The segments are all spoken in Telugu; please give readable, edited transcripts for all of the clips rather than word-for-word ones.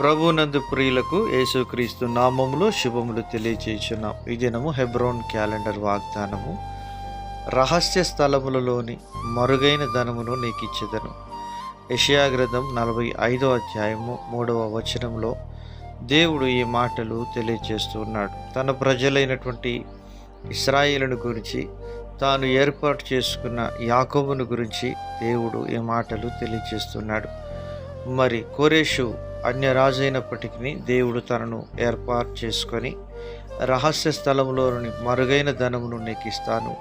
ప్రభునందు ప్రియులకు యేసుక్రీస్తు నామములో శుభములు తెలియజేయుచున్నాం. ఈ దినము హెబ్రోన్ క్యాలెండర్ వాగ్దానము. రహస్య స్థలములలోని మరుగైన ధనమును నీకు ఇచ్చేదను. యెషయా గ్రంథం 45వ అధ్యాయము 3వ వచనంలో దేవుడు ఈ మాటలు తెలియజేస్తున్నాడు. తన ప్రజలైనటువంటి ఇశ్రాయేలును గురించి, తాను ఏర్పాటు చేసుకున్న యాకోబును గురించి దేవుడు ఈ మాటలు తెలియజేస్తున్నాడు. మరి కోరేషు అన్యరాజు అయినప్పటికీ దేవుడు తనను ఏర్పాటు చేసుకొని రహస్య స్థలంలోని మరుగైన ధనమును నీకు ఇస్తాను,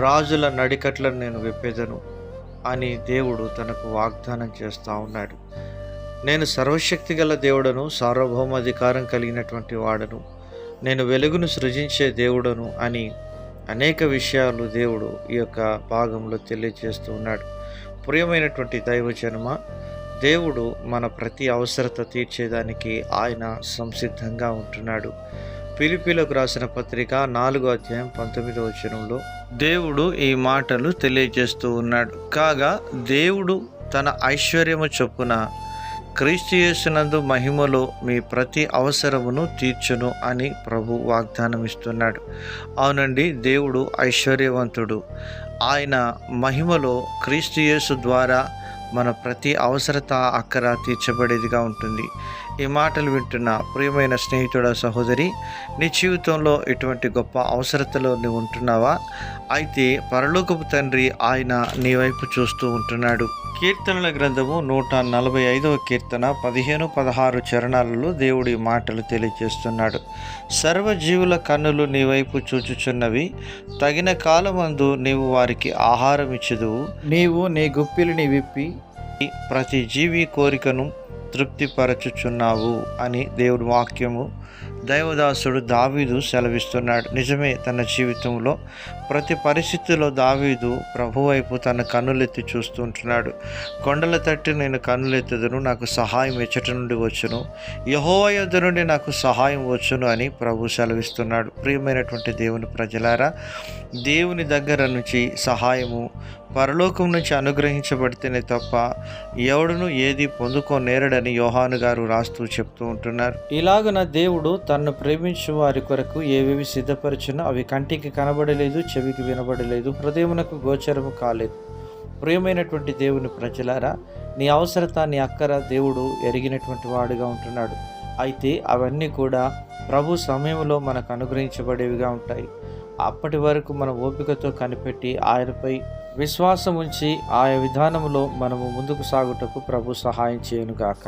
రాజుల నడికట్లను నేను విప్పేదను అని దేవుడు తనకు వాగ్దానం చేస్తూ ఉన్నాడు. నేను సర్వశక్తి గల దేవుడను, సార్వభౌమాధికారం కలిగినటువంటి వాడను, నేను వెలుగును సృజించే దేవుడను అని అనేక విషయాలు దేవుడు ఈ యొక్క భాగంలో తెలియజేస్తూ ఉన్నాడు. ప్రియమైనటువంటి దైవజనమ, దేవుడు మన ప్రతి అవసరత తీర్చేదానికి ఆయన సంసిద్ధంగా ఉంటున్నాడు. ఫిలిప్పీలకు రాసిన పత్రిక 4వ అధ్యాయం 19వ వచనంలో దేవుడు ఈ మాటలు తెలియజేస్తూ ఉన్నాడు. కాగా దేవుడు తన ఐశ్వర్యము చొప్పున క్రీస్తు యేసునందు మహిమలో మీ ప్రతి అవసరమును తీర్చును అని ప్రభు వాగ్దానం ఇస్తున్నాడు. అవునండి, దేవుడు ఐశ్వర్యవంతుడు. ఆయన మహిమలో క్రీస్తు యేసు ద్వారా మన ప్రతి అవసరత అక్కర తీర్చబడేదిగా ఉంటుంది. ఈ మాటలు వింటున్న ప్రియమైన స్నేహితుడ, సహోదరి, నీ జీవితంలో ఎటువంటి గొప్ప అవసరతలో నువ్వు ఉంటున్నావా? అయితే పరలోకపు తండ్రి ఆయన నీ వైపు చూస్తూ ఉంటున్నాడు. కీర్తనల గ్రంథము 145వ కీర్తన 15-16 చరణాలలో దేవుడి మాటలు తెలియజేస్తున్నాడు. సర్వజీవుల కన్నులు నీ వైపు చూచుచున్నవి, తగిన కాలమందు నీవు వారికి ఆహారం ఇచ్చుదువు. నీవు నీ గుప్పిలిని విప్పి ప్రతి జీవి కోరికను తృప్తిపరచుచున్నావు అని దేవుడి వాక్యము దైవదాసుడు దావీదు సెలవిస్తున్నాడు. నిజమే, తన జీవితంలో ప్రతి పరిస్థితిలో దావీదు ప్రభు వైపు తన కన్నులెత్తి చూస్తుంటున్నాడు. కొండల తట్టి నేను కన్నులెత్తుదును, నాకు సహాయం ఎచ్చట నుండి వచ్చును, యెహోవా యొద్ద నుండి నాకు సహాయం వచ్చును అని ప్రభు సెలవిస్తున్నాడు. ప్రియమైనటువంటి దేవుని ప్రజలారా, దేవుని దగ్గర నుంచి సహాయము పరలోకం నుంచి అనుగ్రహించబడితేనే తప్ప ఎవడును ఏది పొందుకోనేరడని యోహాను గారు రాస్తూ చెప్తూ ఉంటున్నారు. ఇలాగున దేవుడు తన్ను ప్రేమించు వారి కొరకు ఏవేవి సిద్ధపరిచినో అవి కంటికి కనబడలేదు, చెవికి వినబడలేదు, హృదయమునకు గోచరము కాలేదు. ప్రియమైనటువంటి దేవుని ప్రజలారా, నీ అవసరత, నీ అక్కర దేవుడు ఎరిగినటువంటి వాడుగా ఉంటున్నాడు. అయితే అవన్నీ కూడా ప్రభు సమయంలో మనకు అనుగ్రహించబడేవిగా ఉంటాయి. అప్పటి వరకు మన ఓపికతో కనిపెట్టి ఆయనపై విశ్వాసం ఉంచి ఆయా విధానంలో మనము ముందుకు సాగుటకు ప్రభు సహాయం చేయనుగాక.